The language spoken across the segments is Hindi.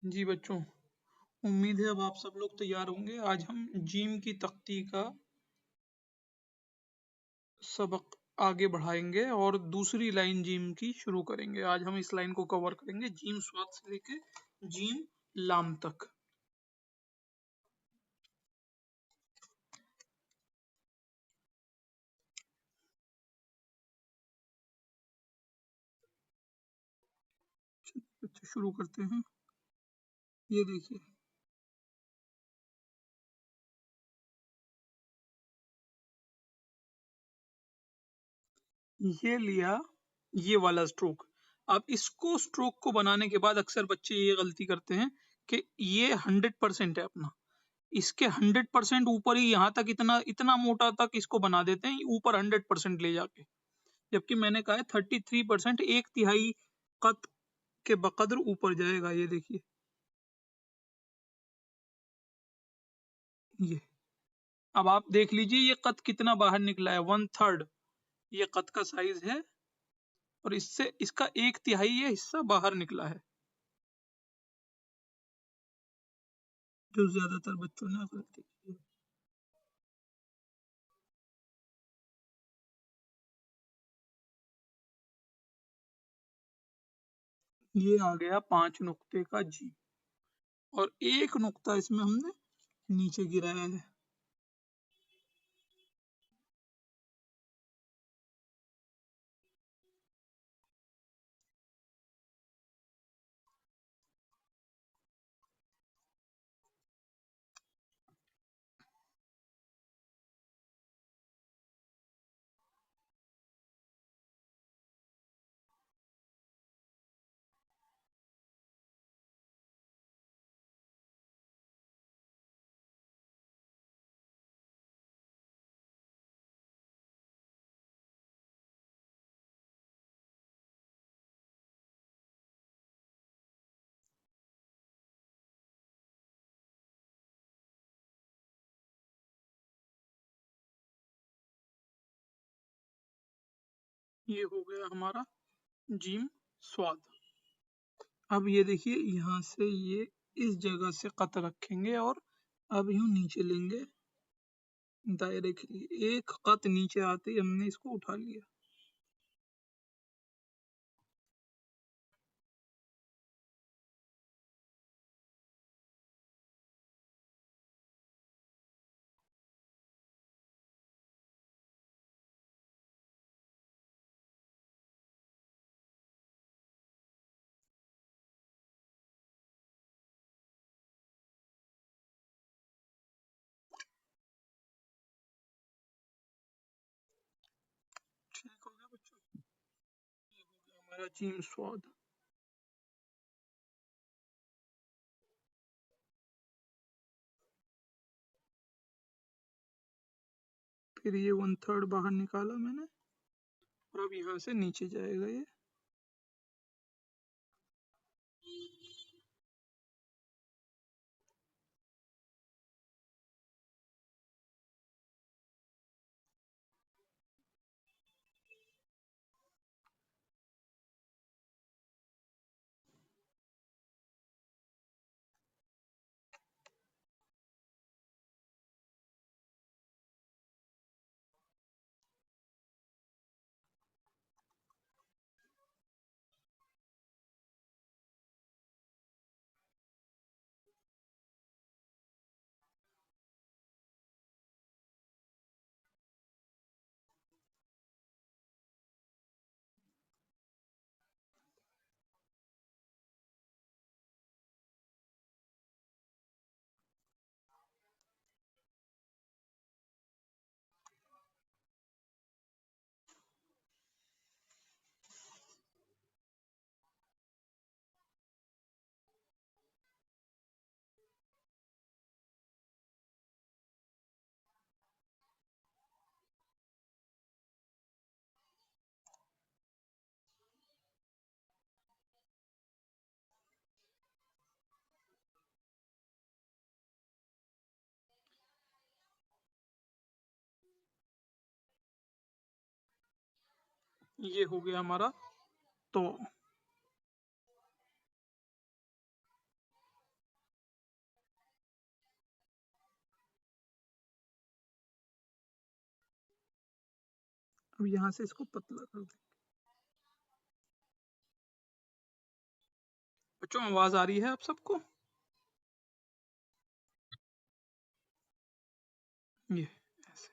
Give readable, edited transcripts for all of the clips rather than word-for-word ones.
जी बच्चों, उम्मीद है अब आप सब लोग तैयार होंगे। आज हम जीम की तख्ती का सबक आगे बढ़ाएंगे और दूसरी लाइन जीम की शुरू करेंगे। आज हम इस लाइन को कवर करेंगे, जीम स्वाद से लेके जीम लाम तक। अच्छा, शुरू करते हैं। ये देखिए, ये लिया, ये वाला स्ट्रोक। अब इसको स्ट्रोक को बनाने के बाद अक्सर बच्चे ये गलती करते हैं कि ये 100% है अपना, इसके 100% ऊपर ही यहाँ तक इतना इतना मोटा तक इसको बना देते हैं ऊपर 100% ले जाके। जबकि मैंने कहा है 33%, एक तिहाई कत के बकद्र ऊपर जाएगा। ये देखिए, ये अब आप देख लीजिए ये कत कितना बाहर निकला है, 1/3 ये कत का साइज है और इससे इसका एक तिहाई ये हिस्सा बाहर निकला है, जो ज्यादातर बच्चों ने गलती की है। ये आ गया 5 नुक्ते का जी, और एक नुक्ता इसमें हमने नीचे गिराया है। ये हो गया हमारा जीम स्वाद। अब ये देखिए, यहाँ से ये इस जगह से कत रखेंगे और अब यूं नीचे लेंगे दायरे के लिए। एक कत नीचे आते ही हमने इसको उठा लिया। ठीक हो गया बच्चों, हमारा जीम स्वाद। फिर ये 1/3 बाहर निकाला मैंने और अब यहाँ से नीचे जाएगा ये। ये हो गया हमारा। तो अब यहाँ से इसको पतला कर दे। बच्चों आवाज आ रही है आप सबको? ये ऐसे।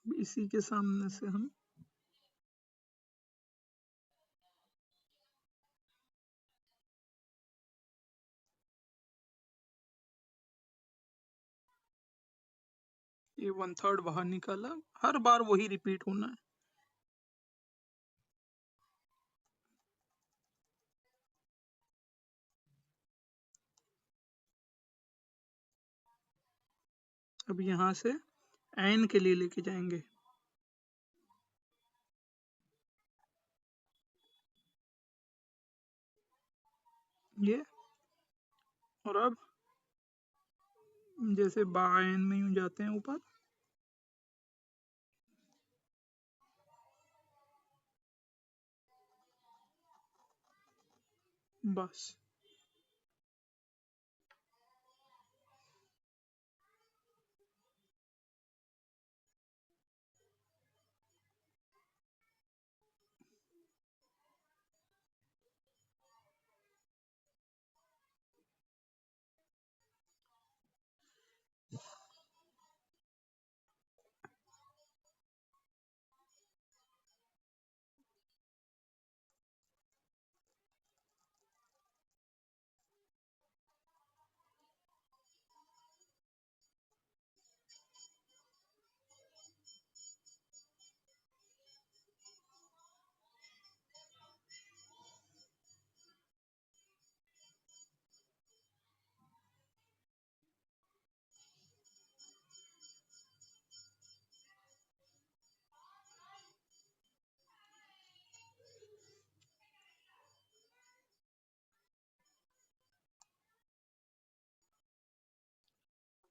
इसी के सामने से हम ये 1/3 बाहर निकाला। हर बार वही रिपीट होना है। अब यहाँ से एन के लिए लेके जाएंगे। ये और अब जैसे बाएन में यूं जाते हैं ऊपर, बस।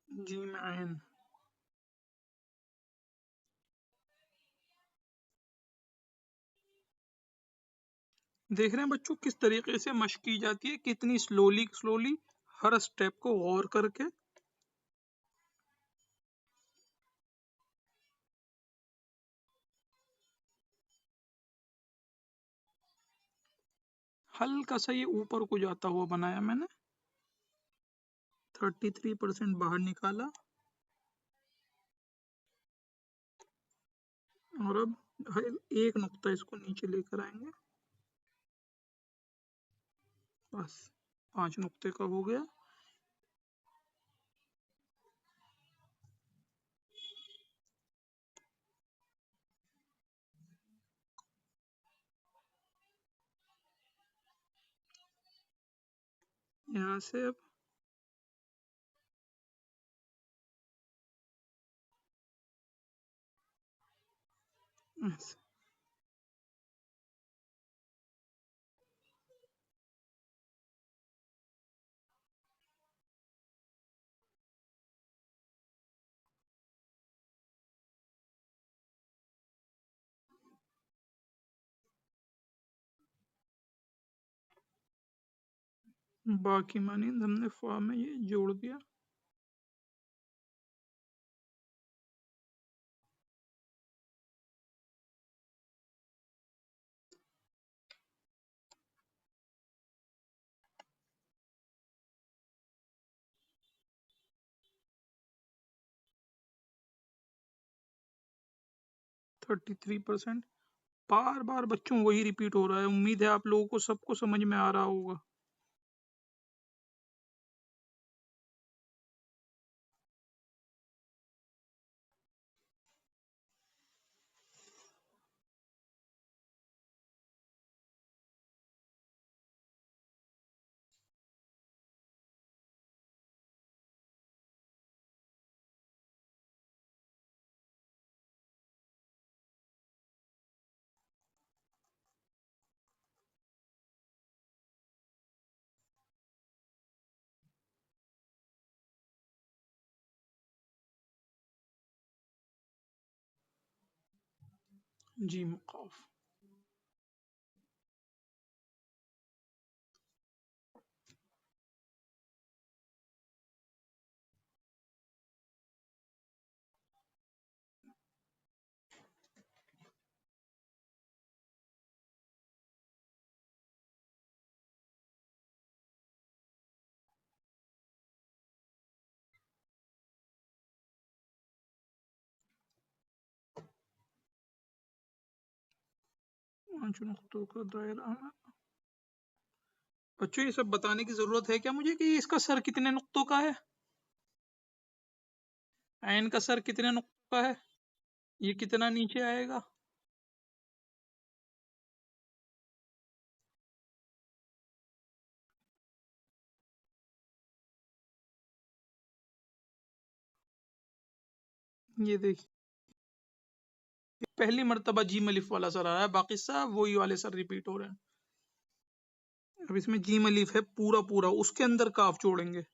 जी में एन। देख रहे हैं बच्चों किस तरीके से मशक की जाती है, कितनी स्लोली स्लोली, हर स्टेप को गौर करके। हल्का सा ये ऊपर को जाता हुआ बनाया मैंने। 33% बाहर निकाला। और अब एक नुक्ता इसको नीचे लेकर आएंगे। बस 5 नुक्ते का हो गया। यहाँ से अब ऐसे। बाकी मानिंद हमने फॉर्म में ये जोड़ दिया। थर्टी 3%। बार बार बच्चों वही रिपीट हो रहा है। उम्मीद है आप लोगों को सबको समझ में आ रहा होगा। जीम काफ। पांच नुक्तों का दायरा। बच्चों ये सब बताने की जरूरत है क्या मुझे कि इसका सर कितने नुक्तों का है? आयन का सर कितने नुक्तों का है? ये कितना नीचे आएगा? ये देखिए, पहली मर्तबा जीम अलिफ वाला सर आ रहा है, बाकी सब वही वाले सर रिपीट हो रहे हैं। अब इसमें जीम अलिफ है पूरा पूरा, उसके अंदर काफ जोड़ेंगे।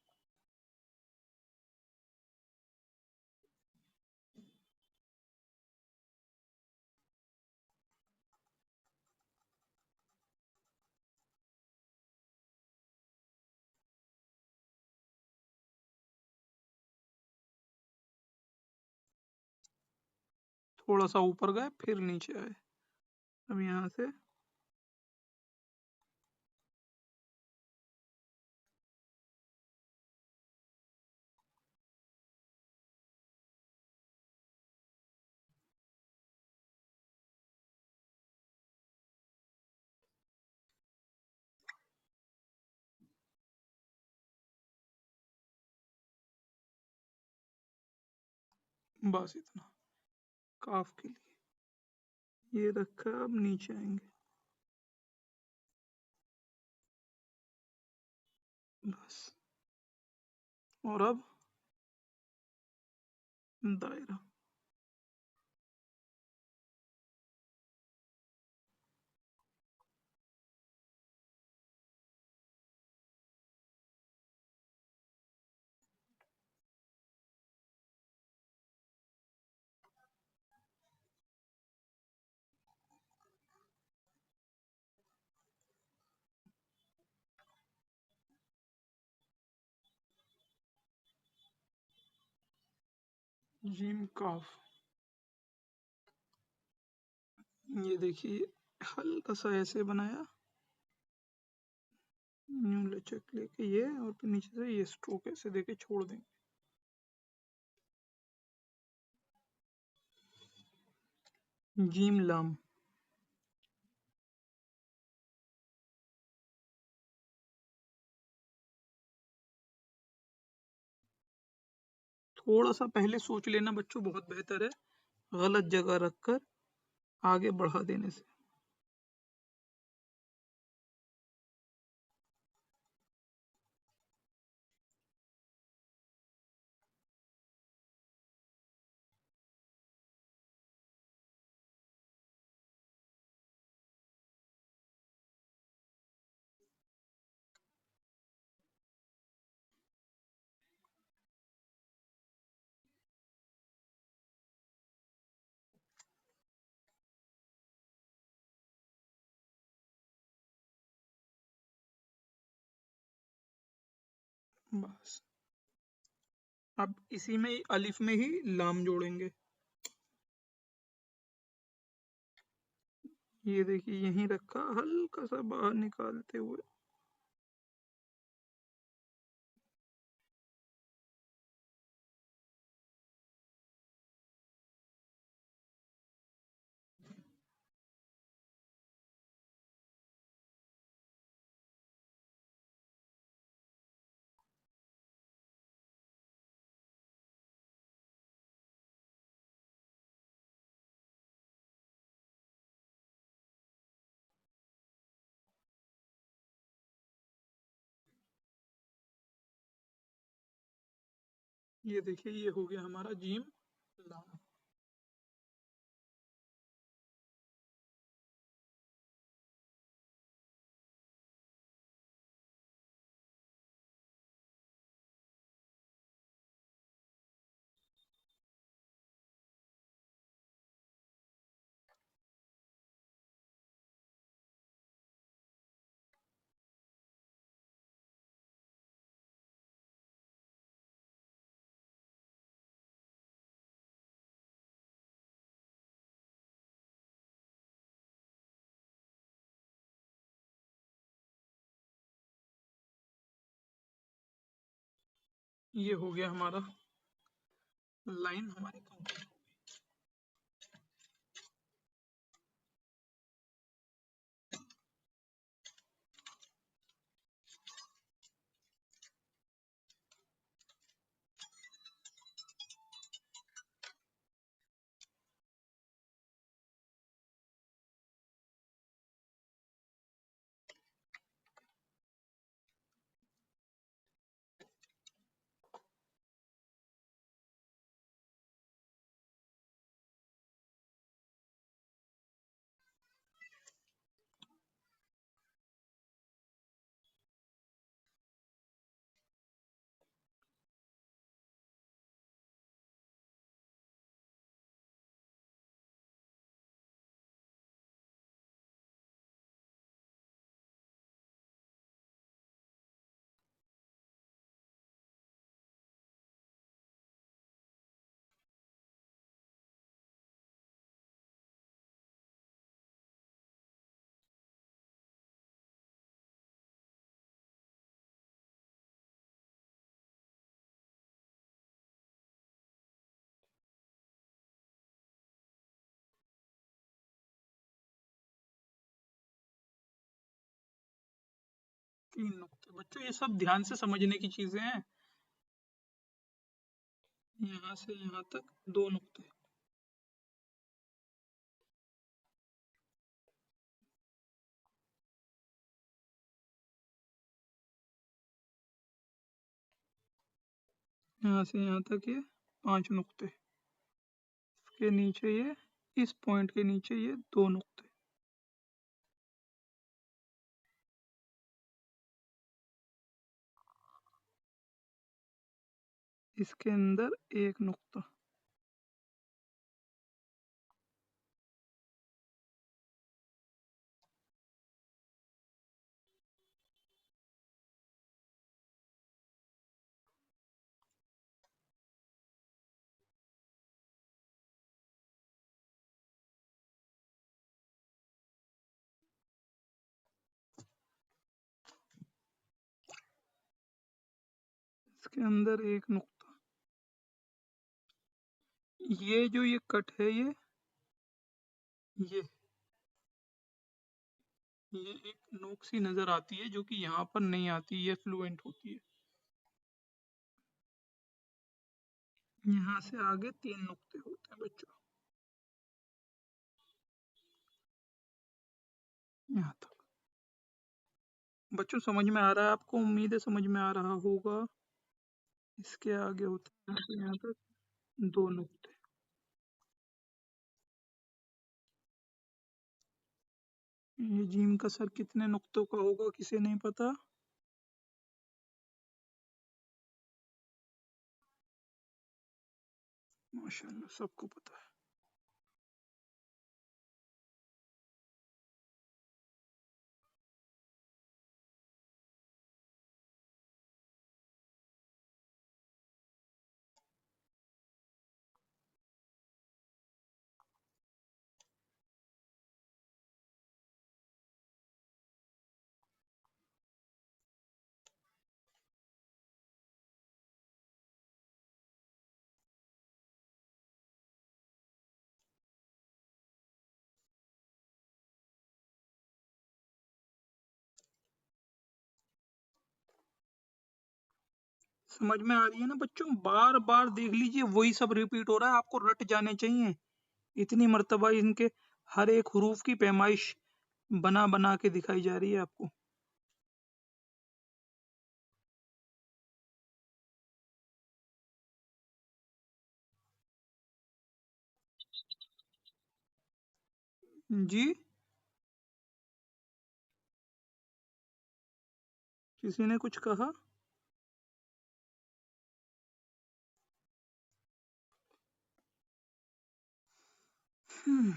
थोड़ा सा ऊपर गए फिर नीचे आए। अब यहाँ से बस इतना काफ के लिए। ये रखा, अब नीचे आएंगे बस। और अब दायरा। जीम काफ। ये देखिए, हल्का सा ऐसे बनाया, न्यू लचक लेके ये, और फिर नीचे से ये स्ट्रोक ऐसे देके छोड़ देंगे। जीम लाम। थोड़ा सा पहले सोच लेना बच्चों, बहुत बेहतर है गलत जगह रखकर आगे बढ़ा देने से। बस अब इसी में अलिफ में ही लाम जोड़ेंगे। ये देखिए, यहीं रखा, हल्का सा बाहर निकालते हुए। ये देखिए, ये हो गया हमारा जीम लाम। ये हो गया हमारा लाइन हमारी कंप्लीट। 3 नुक्ते बच्चों, ये सब ध्यान से समझने की चीजें हैं। यहाँ से यहाँ तक 2 नुक्ते, यहाँ से यहाँ तक ये 5 नुक्ते, इसके नीचे ये, इस पॉइंट के नीचे ये 2 नुक्ते, इसके अंदर 1 नुक्ता, इसके अंदर 1 नुक्ता। ये जो ये कट है ये ये एक नोक सी नजर आती है जो कि यहाँ पर नहीं आती, ये फ्लुएंट होती है। यहाँ से आगे 3 नुक्ते होते हैं बच्चों, यहाँ तक। बच्चों समझ में आ रहा है आपको? उम्मीद है समझ में आ रहा होगा। इसके आगे होते हैं यहाँ से यहाँ तक 2 नुक्ते। ये जीम का सर कितने नुक्तों का होगा किसे नहीं पता? माशाल्लाह सबको पता है। समझ में आ रही है ना बच्चों? बार बार देख लीजिए, वही सब रिपीट हो रहा है, आपको रट जाने चाहिए। इतनी मर्तबा इनके हर एक हरूफ की पैमाइश बना बना के दिखाई जा रही है आपको। जी, किसी ने कुछ कहा? हम्म,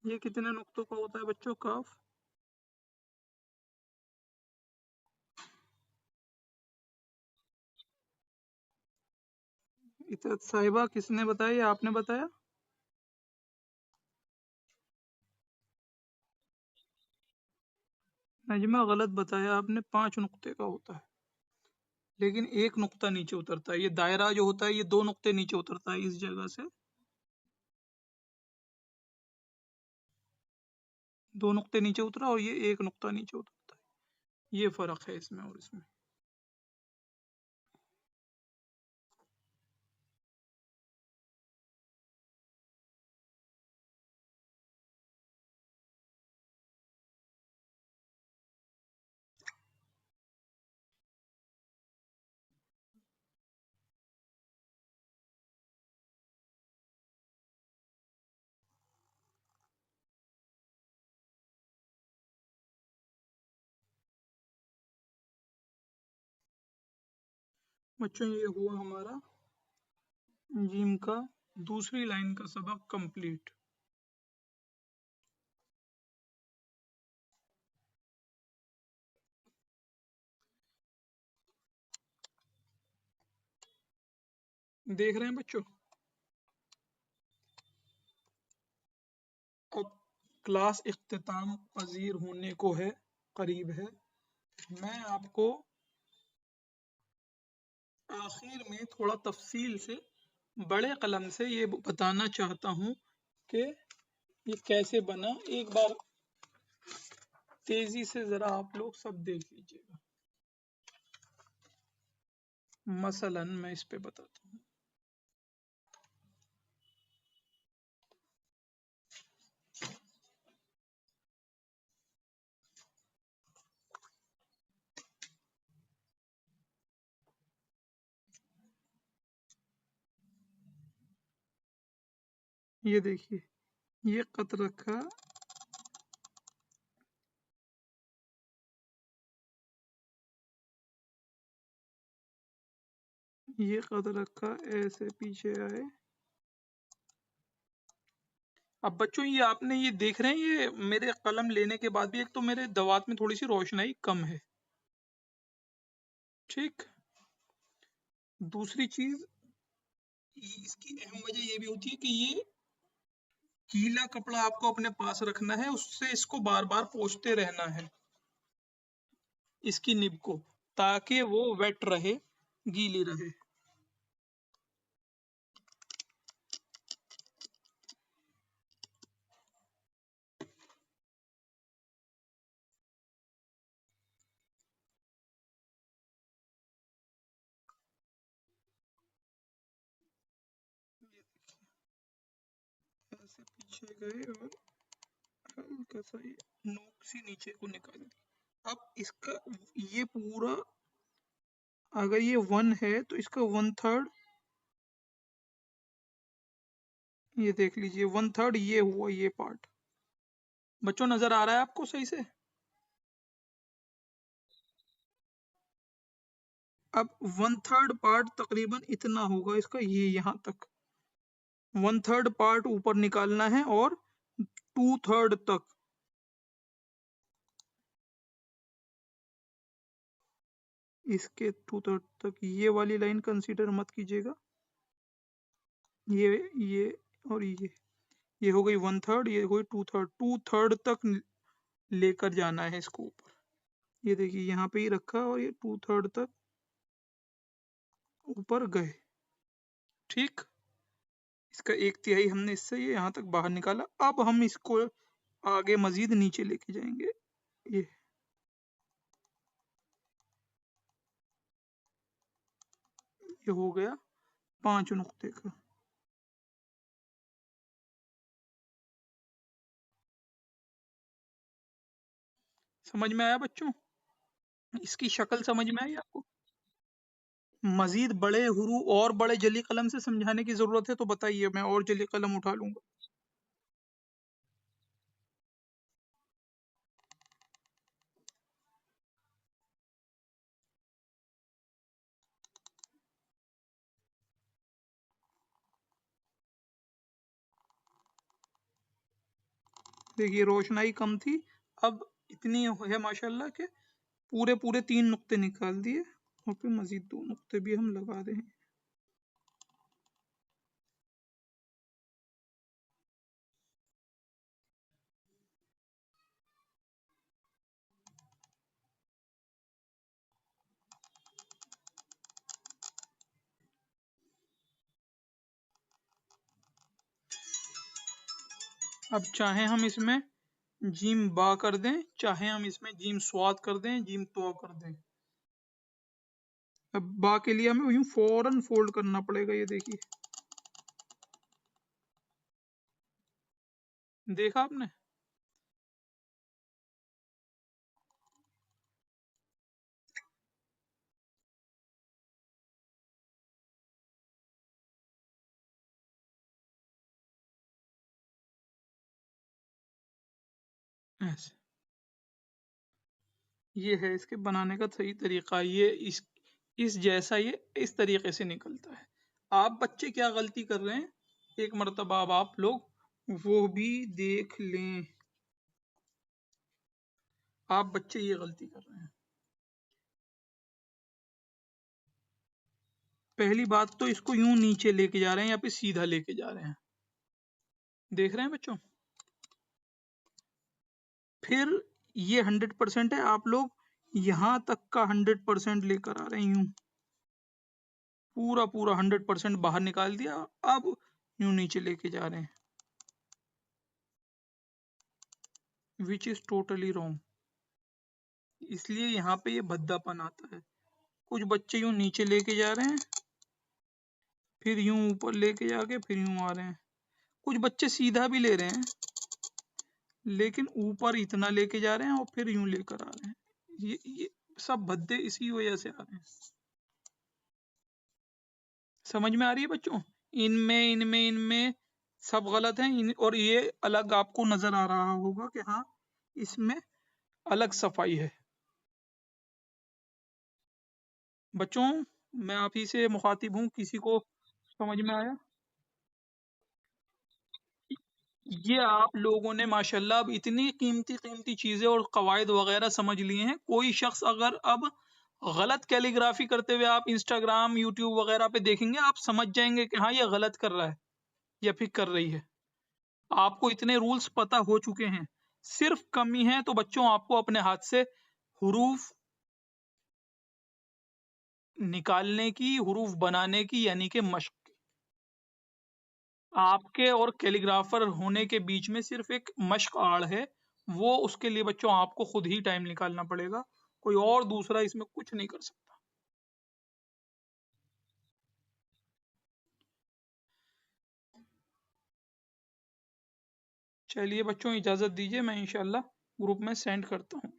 ये कितने नुक्तों का होता है बच्चों काफ? इतरत साहिबा किसने बताया या आपने बताया? नजमा गलत बताया आपने, 5 नुक्ते का होता है, लेकिन एक नुक्ता नीचे उतरता है। ये दायरा जो होता है ये 2 नुक्ते नीचे उतरता है इस जगह से, 2 नुक्ते नीचे उतरा और ये 1 नुक्ता नीचे उतरता है। ये फर्क है इसमें और इसमें। बच्चों ये हुआ हमारा जिम का दूसरी लाइन का सबक कंप्लीट। देख रहे हैं बच्चों? अब क्लास इख्तिताम पजीर होने को है, करीब है। मैं आपको आखिर में थोड़ा तफसील से बड़े कलम से ये बताना चाहता हूँ कि ये कैसे बना। एक बार तेजी से जरा आप लोग सब देख लीजिएगा। मसलन मैं इस पे बताता हूँ। ये देखिए, ये कत रखा, ये कत रखा, ऐसे पीछे आए। अब बच्चों ये आपने ये देख रहे हैं, ये मेरे कलम लेने के बाद भी एक तो मेरे दवात में थोड़ी सी रोशनाई कम है, ठीक। दूसरी चीज, इसकी अहम वजह ये भी होती है कि ये गीला कपड़ा आपको अपने पास रखना है, उससे इसको बार बार पोंछते रहना है, इसकी निब को, ताकि वो वेट रहे, गीली रहे। ऐसे पीछे गए और हल्का सा ये नोक सी नीचे को निकाल दी। अब इसका ये पूरा, अगर ये 1 है तो इसका 1/3, ये देख लीजिए 1/3 ये हुआ, ये पार्ट। बच्चों नजर आ रहा है आपको सही से? अब 1/3 पार्ट तकरीबन इतना होगा इसका, ये यहाँ तक 1/3 पार्ट ऊपर निकालना है, और 2/3 तक, इसके 2/3 तक ये वाली लाइन कंसीडर मत कीजिएगा। ये और ये हो गई 1/3, ये हो गई 2/3, 2/3 तक लेकर जाना है इसको ऊपर। ये देखिए यहाँ पे ही रखा और ये 2/3 तक ऊपर गए, ठीक। इसका 1/3 हमने इससे ये यहाँ तक बाहर निकाला। अब हम इसको आगे मजीद नीचे लेके जाएंगे। ये हो गया 5 नुक्ते का। समझ में आया बच्चों? इसकी शक्ल समझ में आई आपको? मजीद बड़े हुरू और बड़े जली कलम से समझाने की जरूरत है तो बताइए, मैं और जली कलम उठा लूंगा। देखिए रोशनाई कम थी, अब इतनी है माशाल्लाह के पूरे पूरे 3 नुक्ते निकाल दिए और फिर मजीद 2 नुक्ते भी हम लगा रहे हैं। अब चाहे हम इसमें जीम बा कर दें, चाहे हम इसमें जीम स्वाद कर दें, जीम तो कर दें। अब बा के लिए हमें यूं फौरन फोल्ड करना पड़ेगा, ये देखिए, देखा आपने? ऐसे ये है इसके बनाने का सही तरीका, ये इस जैसा ये इस तरीके से निकलता है। आप बच्चे क्या गलती कर रहे हैं, एक मर्तबा अब आप लोग वो भी देख लें। आप बच्चे ये गलती कर रहे हैं, पहली बात तो इसको यूं नीचे लेके जा रहे हैं या फिर सीधा लेके जा रहे हैं, देख रहे हैं बच्चों? फिर ये 100% है, आप लोग यहां तक का 100% लेकर आ रहे हैं, यूं पूरा पूरा 100% बाहर निकाल दिया, अब यूं नीचे लेके जा रहे हैं, विच इज टोटली रॉन्ग। इसलिए यहाँ पे ये भद्दापन आता है। कुछ बच्चे यूं नीचे लेके जा रहे हैं, फिर यूं ऊपर लेके जाके फिर यूं आ रहे हैं। कुछ बच्चे सीधा भी ले रहे हैं, लेकिन ऊपर इतना लेके जा रहे हैं और फिर यूं लेकर आ रहे हैं। ये सब भद्दे इसी वजह से आ रहे हैं। समझ में आ रही है बच्चों? इनमें इनमें इनमें सब गलत हैं, और ये अलग आपको नजर आ रहा होगा कि हाँ इसमें अलग सफाई है। बच्चों, मैं आप ही से मुखातिब हूँ, किसी को समझ में आया? ये आप लोगों ने माशाल्लाह अब इतनी कीमती कीमती चीजें और कवायद वगैरह समझ लिए हैं, कोई शख्स अगर अब गलत कैलीग्राफी करते हुए आप इंस्टाग्राम यूट्यूब वगैरह पे देखेंगे, आप समझ जाएंगे कि हाँ ये गलत कर रहा है या फिर कर रही है। आपको इतने रूल्स पता हो चुके हैं, सिर्फ कमी है तो बच्चों आपको अपने हाथ से हुरूफ निकालने की, हुरूफ बनाने की, यानी कि मश्क की। आपके और कैलीग्राफर होने के बीच में सिर्फ एक मश्क आड़ है, वो उसके लिए बच्चों आपको खुद ही टाइम निकालना पड़ेगा, कोई और दूसरा इसमें कुछ नहीं कर सकता। चलिए बच्चों, इजाजत दीजिए, मैं इंशाल्लाह ग्रुप में सेंड करता हूँ।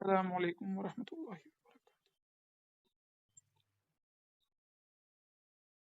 अस्सलाम वालेकुम वरहमतुल्लाहि